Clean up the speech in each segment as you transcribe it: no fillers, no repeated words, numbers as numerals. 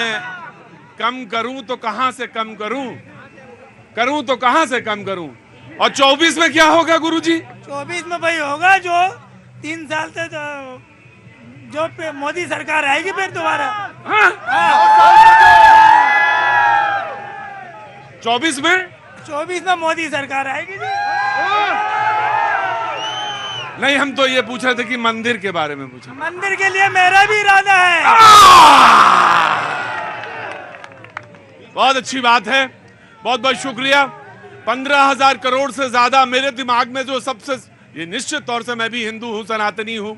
कम करूं तो कहां से कम करूं, करूं तो कहां से कम करूं। और 24 में क्या होगा गुरुजी? 24 में भाई होगा जो 3 साल से जो मोदी सरकार आएगी फिर दोबारा। हाँ? 24 में मोदी सरकार आएगी जी। नहीं, हम तो ये पूछ रहे थे कि मंदिर के बारे में पूछा। मंदिर के लिए मेरा भी इरादा है। बहुत अच्छी बात है, बहुत बहुत शुक्रिया। 15,000 करोड़ से ज्यादा मेरे दिमाग में जो सबसे, ये निश्चित तौर से मैं भी हिंदू हूं, सनातनी हूं,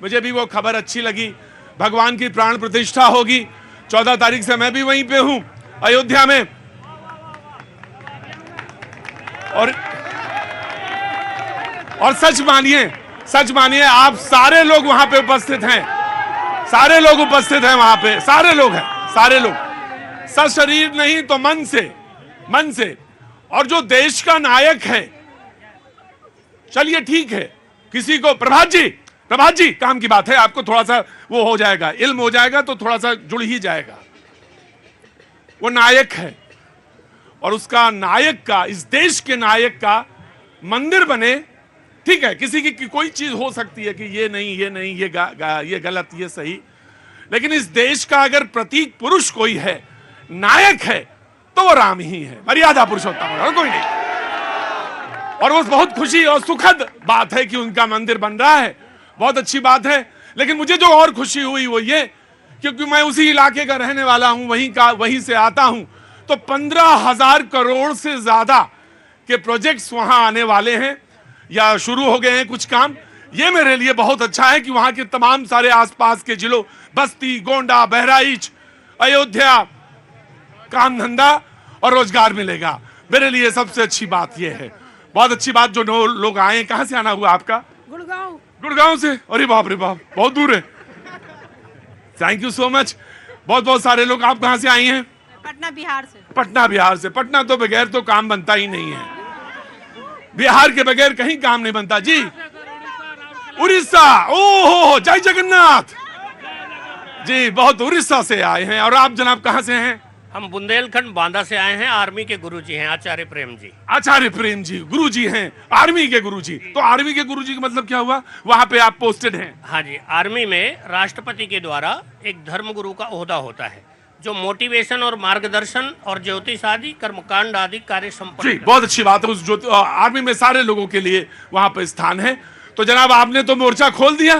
मुझे भी वो खबर अच्छी लगी। भगवान की प्राण प्रतिष्ठा होगी 14 तारीख से, मैं भी वहीं पे हूं अयोध्या में। और सच मानिए आप सारे लोग वहां पे उपस्थित हैं, सारे लोग उपस्थित हैं वहां पे, सारे लोग हैं, सारे लोग सशरीर नहीं तो मन से। और जो देश का नायक है, चलिए ठीक है, किसी को प्रभात जी काम की बात है, आपको थोड़ा सा वो हो जाएगा, इल्म हो जाएगा तो थोड़ा सा जुड़ ही जाएगा। वो नायक है और उसका नायक का, इस देश के नायक का मंदिर बने, ठीक है, किसी की कोई चीज हो सकती है कि ये नहीं, ये गलत, ये सही, लेकिन इस देश का अगर प्रतीक पुरुष कोई है, नायक है, तो वो राम ही है, मर्यादा पुरुषोत्तम, और कोई नहीं। और वो बहुत खुशी और सुखद बात है कि उनका मंदिर बन रहा है, बहुत अच्छी बात है। लेकिन मुझे जो और खुशी हुई वो ये, क्योंकि मैं उसी इलाके का रहने वाला हूं, वहीं से आता हूं, तो 15,000 करोड़ से ज्यादा के प्रोजेक्ट्स वहां आने वाले हैं या शुरू हो गए हैं कुछ काम। ये मेरे लिए बहुत अच्छा है कि वहां के तमाम सारे आसपास के जिलों, बस्ती, गोंडा, बहराइच, अयोध्या, काम धंधा और रोजगार मिलेगा। मेरे लिए सबसे अच्छी बात यह है, बहुत अच्छी बात। जो लोग आए, कहां से आना हुआ आपका? गुड़गांव से। अरे बाप रे बाप, बहुत दूर है। Thank you so much. बहुत बहुत सारे लोग। आप कहां से आई हैं? पटना बिहार से। पटना तो बगैर तो काम बनता ही नहीं है, बिहार के बगैर कहीं काम नहीं बनता जी। उड़ीसा, ओहो, जय जगन्नाथ जी, बहुत उड़ीसा से आए हैं। और आप जनाब कहां से हैं? हम बुंदेलखंड बांदा से आए हैं। आर्मी के गुरुजी हैं आचार्य प्रेम जी गुरुजी हैं, आर्मी के गुरुजी। तो आर्मी के गुरुजी का मतलब क्या हुआ? वहां पे आप पोस्टेड हैं? हाँ जी, आर्मी में राष्ट्रपति के द्वारा एक धर्म गुरु का ओहदा होता है, जो मोटिवेशन और मार्गदर्शन और ज्योतिष आदि कर्मकांड आदि कार्य संपन्न। बहुत अच्छी बात है। उस आर्मी में सारे लोगों के लिए वहां पे स्थान है। तो जनाब आपने तो मोर्चा खोल दिया,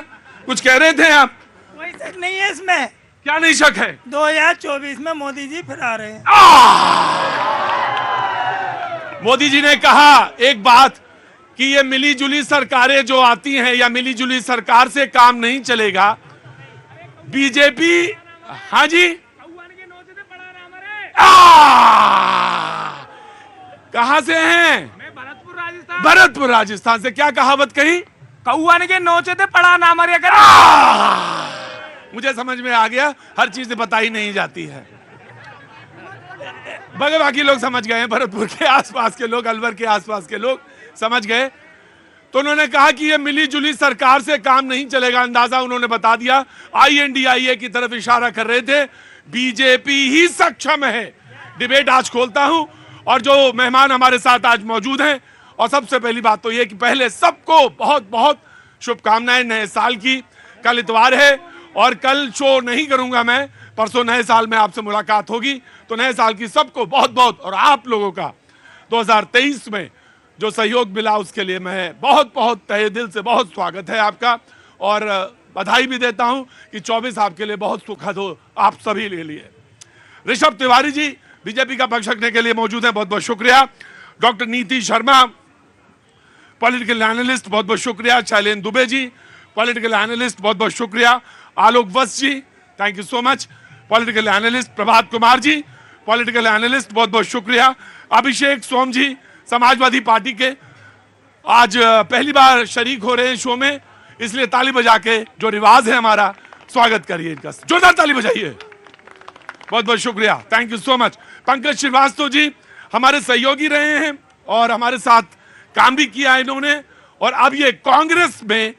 कुछ कह रहे थे आप? कोई शक नहीं है इसमें। क्या नहीं शक है? 2024 में मोदी जी फिर आ रहे हैं। मोदी जी ने कहा एक बात कि ये मिली जुली सरकारें जो आती हैं या मिली जुली सरकार से काम नहीं चलेगा। बीजेपी, हाँ जी, कहां से हैं? भरतपुर राजस्थान से। क्या कहावत कही? कौआन के नोचे थे पड़ा ना मरे कर। मुझे समझ में आ गया, हर चीज बताई नहीं जाती है। बाकी लोग समझ गए हैं, भरतपुर के आसपास के लोग, अलवर के आसपास के लोग समझ गए। तो उन्होंने कहा कि ये मिली जुली सरकार से काम नहीं चलेगा। अंदाजा उन्होंने बता दिया। INDIA की तरफ इशारा कर रहे थे। बीजेपी ही सक्षम है। डिबेट आज खोलता हूं और जो मेहमान हमारे साथ आज मौजूद हैं, और सबसे पहली बात तो ये कि पहले सबको बहुत बहुत शुभकामनाएं नए साल की। कल इतवार है और कल शो नहीं करूंगा मैं, परसों नए साल में आपसे मुलाकात होगी। तो नए साल की सबको बहुत बहुत, और आप लोगों का 2023 में जो सहयोग मिला उसके लिए मैं बहुत बहुत तहे दिल से बहुत स्वागत है आपका। और बधाई भी देता हूं कि 24 आपके लिए बहुत सुखद हो, आप सभी के लिए। ऋषभ तिवारी जी बीजेपी का पक्ष रखने के लिए मौजूद है, बहुत बहुत शुक्रिया। डॉक्टर नीति शर्मा पॉलिटिकल एनालिस्ट, बहुत बहुत शुक्रिया। शैलेंद्र दुबे जी पॉलिटिकल एनालिस्ट, बहुत बहुत शुक्रिया। Alok Vats ji, thank you so much, political analyst. Prabhat Kumar ji political analyst, बहुत बहुत शुक्रिया। अभिषेक सोम जी समाजवादी पार्टी के, आज पहली बार शरीक हो रहे हैं शो में, इसलिए ताली बजा के, जो रिवाज है हमारा, स्वागत करिए इनका, जोरदार ताली बजाइए। बहुत बहुत शुक्रिया, thank you so much. Pankaj Srivastava ji हमारे सहयोगी रहे हैं और हमारे साथ काम भी किया है इन्होंने, और अब ये कांग्रेस में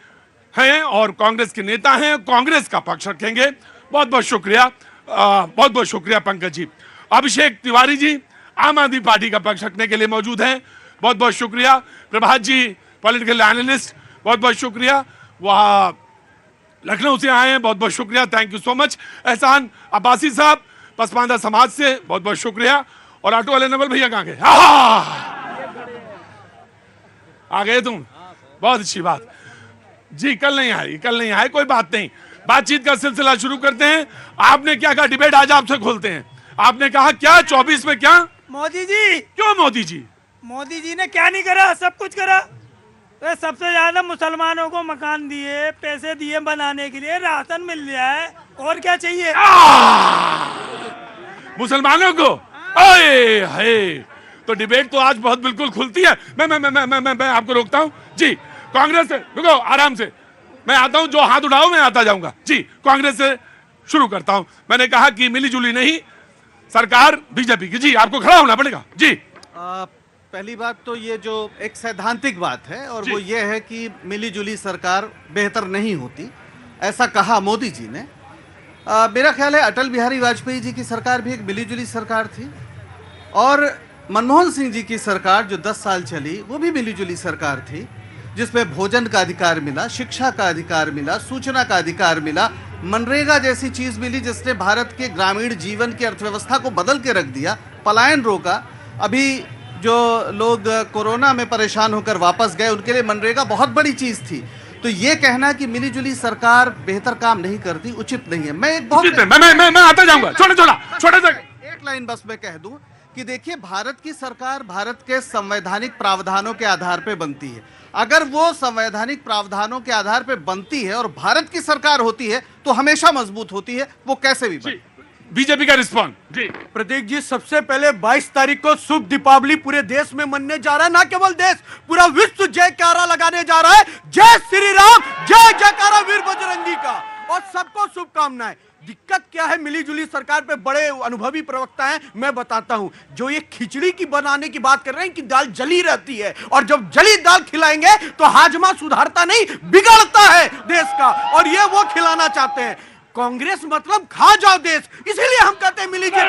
हैं और कांग्रेस के नेता हैं, कांग्रेस का पक्ष रखेंगे। बहुत बहुत शुक्रिया बहुत बहुत शुक्रिया पंकज जी। अभिषेक तिवारी जी आम आदमी पार्टी का पक्ष रखने के लिए मौजूद हैं, बहुत बहुत शुक्रिया। प्रभात जी पॉलिटिकल एनालिस्ट, बहुत बहुत शुक्रिया। वह लखनऊ से आए हैं, बहुत बहुत शुक्रिया, थैंक यू सो मच। एहसान अब्बासी साहब पसमानदा समाज से, बहुत बहुत शुक्रिया। और ऑटो वाले नवल भैया कहाँ गए? आ गए तुम, बहुत अच्छी बात जी। कल नहीं आए, कोई बात नहीं। बातचीत का सिलसिला शुरू करते हैं। आपने क्या कहा? डिबेट आज आपसे खोलते हैं। आपने कहा क्या 24 में क्या? मोदी जी। क्यों मोदी जी? मोदी जी ने क्या नहीं करा? सब कुछ करा। तो सबसे ज्यादा मुसलमानों को मकान दिए, पैसे दिए बनाने के लिए, राशन मिल रहा है, और क्या चाहिए? मुसलमानों को ओए हाय, तो डिबेट तो आज बहुत बिल्कुल खुलती है। मैं आपको रोकता हूं जी। कांग्रेस से रुको, आराम से, मैं आता हूं, जो हाथ उठाओ मैं आता जाऊंगा जी। कांग्रेस से शुरू करता हूं। मैंने कहा कि मिलीजुली नहीं सरकार बीजेपी की जी, आपको खड़ा होना पड़ेगा जी। पहली बात तो ये जो एक सैद्धांतिक बात है, और वो ये है कि मिलीजुली सरकार बेहतर नहीं होती, ऐसा कहा मोदी जी ने। मेरा ख्याल है अटल बिहारी वाजपेयी जी की सरकार भी एक मिलीजुली सरकार थी, और मनमोहन सिंह जी की सरकार जो 10 साल चली वो भी मिलीजुली सरकार थी, जिसमें भोजन का अधिकार मिला, शिक्षा का अधिकार मिला, सूचना का अधिकार मिला, मनरेगा जैसी चीज मिली जिसने भारत के ग्रामीण जीवन की अर्थव्यवस्था को बदल के रख दिया, पलायन रोका। अभी जो लोग कोरोना में परेशान होकर वापस गए उनके लिए मनरेगा बहुत बड़ी चीज थी। तो ये कहना कि मिलीजुली सरकार बेहतर काम नहीं करती उचित नहीं है। मैं एक बहुत मैं आता जाऊंगा, छोटा एक लाइन बस मैं कह दूं कि देखिए, भारत की सरकार भारत के संवैधानिक प्रावधानों के आधार पर बनती है। अगर वो संवैधानिक प्रावधानों के आधार पर बनती है और भारत की सरकार होती है तो हमेशा मजबूत होती है, वो कैसे भी बने। बीजेपी का रिस्पॉन्स जी। प्रतीक जी, सबसे पहले 22 तारीख को शुभ दीपावली पूरे देश में मनने जा रहा है। ना केवल देश, पूरा विश्व जयकारा लगाने जा रहा है। जय श्री राम, जय जयकारा वीर बजरंगी का, और सबको शुभकामनाएं। दिक्कत क्या है? मिलीजुली सरकार पे बड़े अनुभवी प्रवक्ता हैं, मैं बताता हूं। जो ये खिचड़ी की बनाने की बात कर रहे हैं कि दाल जली रहती है, और जब जली दाल खिलाएंगे तो हाजमा सुधारता नहीं बिगड़ता है देश का, और ये वो खिलाना चाहते हैं। कांग्रेस मतलब खा जाओ देश, इसीलिए हम कहते हैं मिलीजुली।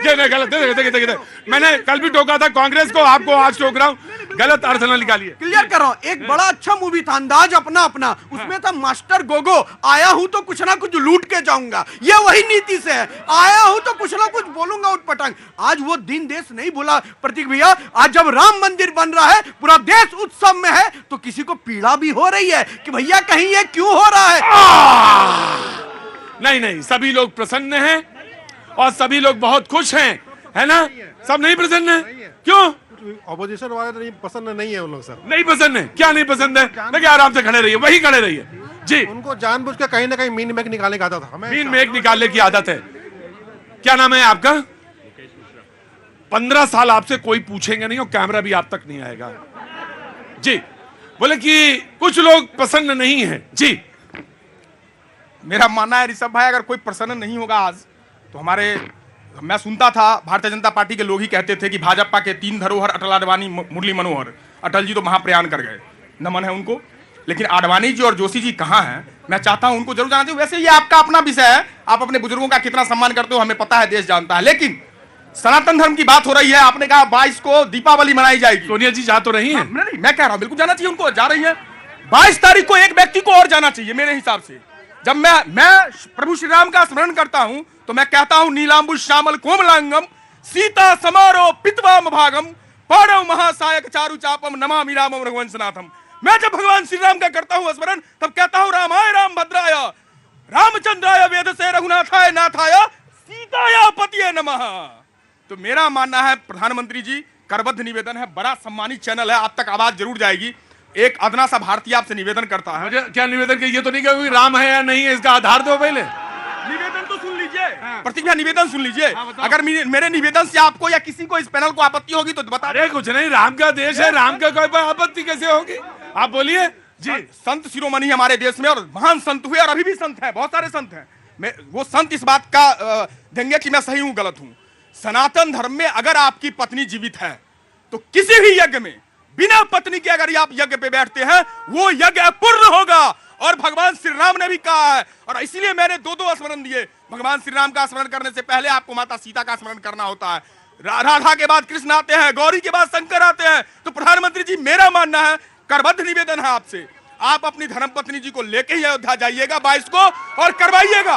गलत, देखिए मैंने कल भी टोका था कांग्रेस को, आपको आज टोक रहा हूं, गलत अर्थ न निकालिए। क्लियर कर रहा हूं। एक बड़ा अच्छा मूवी था अंदाज अपना अपना, उसमें था मास्टर गोगो, आया हूं तो कुछ ना कुछ लूट के जाऊंगा। ये वही नीति से है, आया हूं तो कुछ ना कुछ बोलूंगा उठपटांग। आज वो दिन देश नहीं भूला प्रतीक भैया। आज जब राम मंदिर बन रहा है, पूरा देश उत्सव में है, तो किसी को पीड़ा भी हो रही है कि भैया कहीं ये क्यों हो रहा है। नहीं, सभी लोग प्रसन्न हैं और सभी लोग बहुत खुश हैं, है ना? सब नहीं प्रसन्न है, क्यों? ऑपोजिशन वाले नहीं पसंद नहीं है उन लोग सर। नहीं पसंद है? क्या नहीं पसंद है? देखिए आराम से खड़े रहिए, वही खड़े रहिए जी। उनको जानबूझ के कहीं ना कहीं मीन मेक निकालने की आदत है, मीन मेक निकालने की आदत है। क्या नाम है आपका? 15 साल आपसे कोई पूछेंगे नहीं और कैमरा भी आप तक नहीं आएगा जी। बोले कि कुछ लोग पसंद नहीं है जी। मेरा मानना है ऋषभ भाई, अगर कोई प्रसन्न नहीं होगा आज तो मैं सुनता था भारतीय जनता पार्टी के लोग ही कहते थे कि भाजपा के 3 धरोहर अटल आडवाणी मुरली मनोहर। अटल जी तो महाप्रयाण कर गए, नमन है उनको, लेकिन आडवाणी जी और जोशी जी कहाँ हैं? मैं चाहता हूं उनको जरूर जाना चाहिए। वैसे ये आपका अपना विषय है, आप अपने बुजुर्गों का कितना सम्मान करते हो हमें पता है, देश जानता है। लेकिन सनातन धर्म की बात हो रही है, आपने कहा 22 को दीपावली मनाई जाएगी। सोनिया जी जा तो रही है? नहीं, मैं कह रहा हूं बिल्कुल जाना चाहिए उनको, जा रही है। 22 तारीख को एक व्यक्ति को और जाना चाहिए मेरे हिसाब से। जब मैं प्रभु श्री राम का स्मरण करता हूं तो मैं कहता हूं नीलांबु श्यामल कोमलांगम सीता समारो पितवाम भागम पाणव महासायक चारु चापम नमामि रामम रघुवंशनाथम। मैं जब भगवान श्री राम का करता हूं स्मरण तब कहता हूं रामाय राम भद्राय रामचंद्राय वेद से रघुनाथाय नाथाय सीताया पतिये नमः। तो मेरा मानना है प्रधानमंत्री जी, करबद्ध निवेदन है, बड़ा सम्मानित चैनल है, आप तक आवाज जरूर जाएगी। एक अदना सा भारतीय आपसे निवेदन करता है। मुझे क्या निवेदन किया? ये तो नहीं कहोगे राम है या नहीं है, इसका आधार दो पहले। निवेदन तो सुन लीजिए, प्रतिज्ञा निवेदन सुन लीजिए। अगर मेरे निवेदन से आपको या किसी को इस पैनल को आपत्ति होगी तो बता। अरे कुछ नहीं, राम का देश है, राम का कोई आपत्ति कैसे होगी? आप बोलिए जी। संत शिरोमणि हमारे देश में और महान संत हुए और अभी भी संत हैं, बहुत सारे संत हैं। वो संत इस बात का देंगे कि मैं सही हूं गलत हूं। सनातन धर्म में अगर आपकी पत्नी जीवित है तो किसी भी यज्ञ में बिना पत्नी के अगर आप यज्ञ पे बैठते हैं वो यज्ञ अपूर्ण होगा और भगवान श्री राम ने भी कहा है, और इसीलिए मैंने दो स्मरण दिए। भगवान श्री राम का स्मरण करने से पहले आपको माता सीता का स्मरण करना होता है। राधा के बाद कृष्ण आते हैं, गौरी के बाद शंकर आते हैं। तो प्रधानमंत्री जी, मेरा मानना है, करबद्ध निवेदन है आपसे, आप अपनी धर्मपत्नी जी को लेके ही अयोध्या जाइएगा 22 को और करवाइएगा।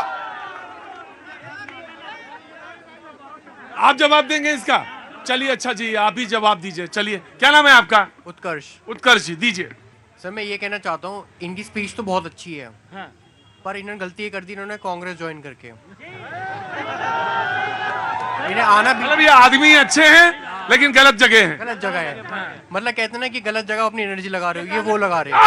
आप जवाब देंगे इसका? चलिए, अच्छा जी, आप ही जवाब दीजिए। चलिए, क्या नाम है आपका? उत्कर्ष। उत्कर्ष जी, दीजिए। सर मैं ये कहना चाहता हूँ, इनकी स्पीच तो बहुत अच्छी है, हाँ। पर इन्होंने गलती ये कर दी, इन्होंने कांग्रेस ज्वाइन करके। इन्हें आना भी, मतलब ये आदमी अच्छे हैं लेकिन गलत जगह हैं। गलत जगह है। मतलब कहते हैं ना कि गलत जगह अपनी एनर्जी लगा रहे हो, ये वो लगा रहे हो।